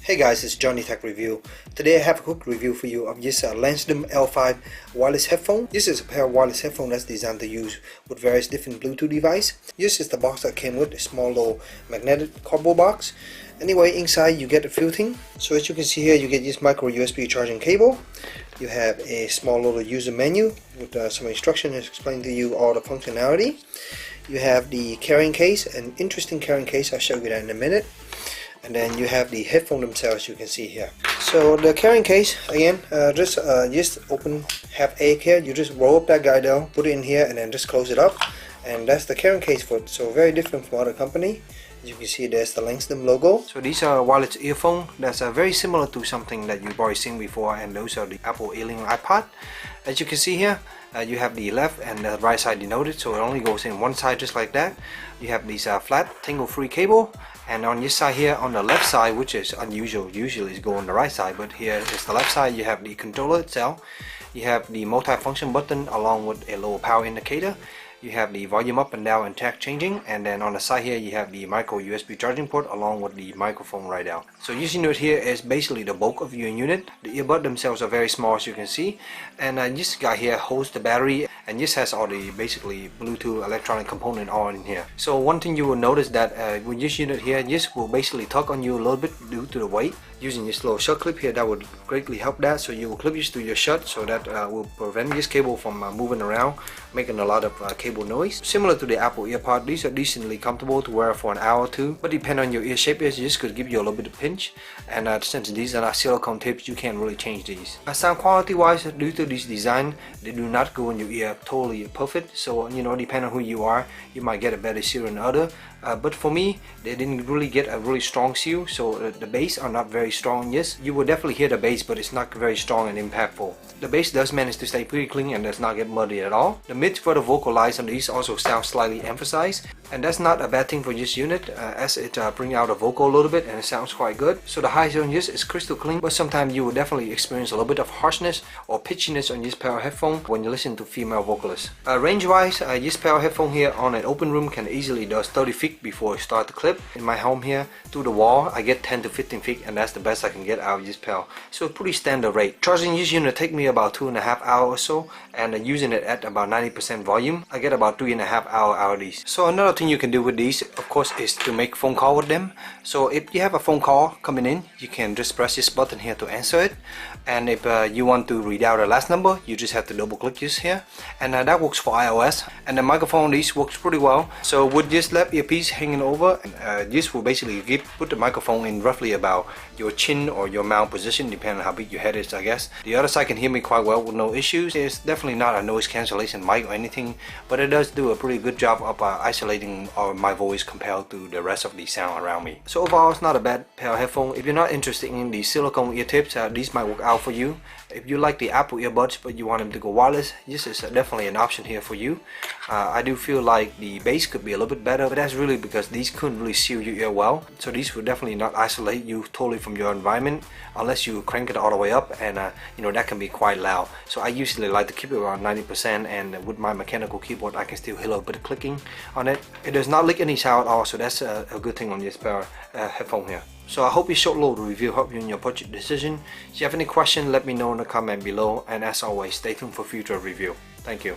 Hey guys, it's JohnyTechReview. Today I have a quick review for you of this Langsdom L5 wireless headphone. This is a pair of wireless headphones that's designed to use with various different Bluetooth devices. This is the box that came with, a small little magnetic cardboard box. Anyway, inside you get a few things. So as you can see here, you get this micro USB charging cable. You have a small little user menu with some instructions explaining to you all the functionality. You have the carrying case, an interesting carrying case. I'll show you that in a minute. And then you have the headphone themselves, you can see here. So the carrying case, again, just open, have egg here. You just roll up that guy down, put it in here, and then just close it up. And that's the carrying case for it. So very different from other company. As you can see, there's the Langsdom logo. So these are wireless earphones that's very similar to something that you've already seen before, and those are the Apple OEM iPod. As you can see here, you have the left and the right side denoted, so it only goes in one side just like that. You have these flat tangle-free cable, and on this side here, on the left side, which is unusual, usually it's go on the right side, but here is the left side. You have the controller itself, you have the multi-function button along with a low power indicator. You have the volume up and down and track changing, and then on the side here you have the micro USB charging port along with the microphone right out. So this unit here is basically the bulk of your unit. The earbuds themselves are very small, as you can see, and this guy here holds the battery, and this has all the basically Bluetooth electronic component all in here. So one thing you will notice that with this unit here, this will basically tug on you a little bit due to the weight. Using this little shut clip here, that would greatly help that. So you will clip this to your shut, so that will prevent this cable from moving around, making a lot of cable noise. Similar to the Apple EarPod, these are decently comfortable to wear for an hour or two, but depending on your ear shape, this could give you a little bit of pinch. And since these are not silicone tips, you can't really change these. Sound quality wise, due to this design, they do not go in your ear totally perfect. So depending on who you are, you might get a better seal than other. But for me, they didn't really get a really strong seal, so the bass are not very strong. Yes, you will definitely hear the bass, but it's not very strong and impactful. The bass does manage to stay pretty clean and does not get muddy at all. The mid for the vocal lines on these also sound slightly emphasized, and that's not a bad thing for this unit, as it brings out the vocal a little bit and it sounds quite good. So the highs on this is crystal clean, but sometimes you will definitely experience a little bit of harshness or pitchiness on this pair of headphones when you listen to female vocalists. Range wise, this pair of headphone here on an open room can easily do 30 feet before I start the clip. In my home here, through the wall, I get 10 to 15 feet, and that's the best I can get out of this pair. So pretty standard rate. Charging this unit take me about 2.5 hours or so, and using it at about 90% volume, I get about 3.5 hours out of these. So another thing you can do with these, of course, is to make phone call with them. So if you have a phone call coming in, you can just press this button here to answer it. And if you want to read out the last number, you just have to double click this here, and that works for iOS. And the microphone, these works pretty well. So with this left earpiece hanging over, this will basically put the microphone in roughly about your chin or your mouth position, depending on how big your head is, I guess. The other side can hear me quite well with no issues. It's definitely not a noise cancellation mic or anything, but it does do a pretty good job of isolating my voice compared to the rest of the sound around me. So overall, it's not a bad pair of headphones. If you're not interested in the silicone ear tips, these might work out for you. If you like the Apple earbuds but you want them to go wireless, this is definitely an option here for you. I do feel like the bass could be a little bit better, but that's really because these couldn't really seal your ear well. So these will definitely not isolate you totally from your environment unless you crank it all the way up, and that can be quite loud. So I usually like to keep it around 90%, and with my mechanical keyboard I can still hear a little bit of clicking on it. It does not leak any sound at all, so that's a good thing on this pair of headphone here. So I hope this short little review helped you in your purchase decision. If you have any questions, let me know in the comment below, and as always, stay tuned for future review. Thank you.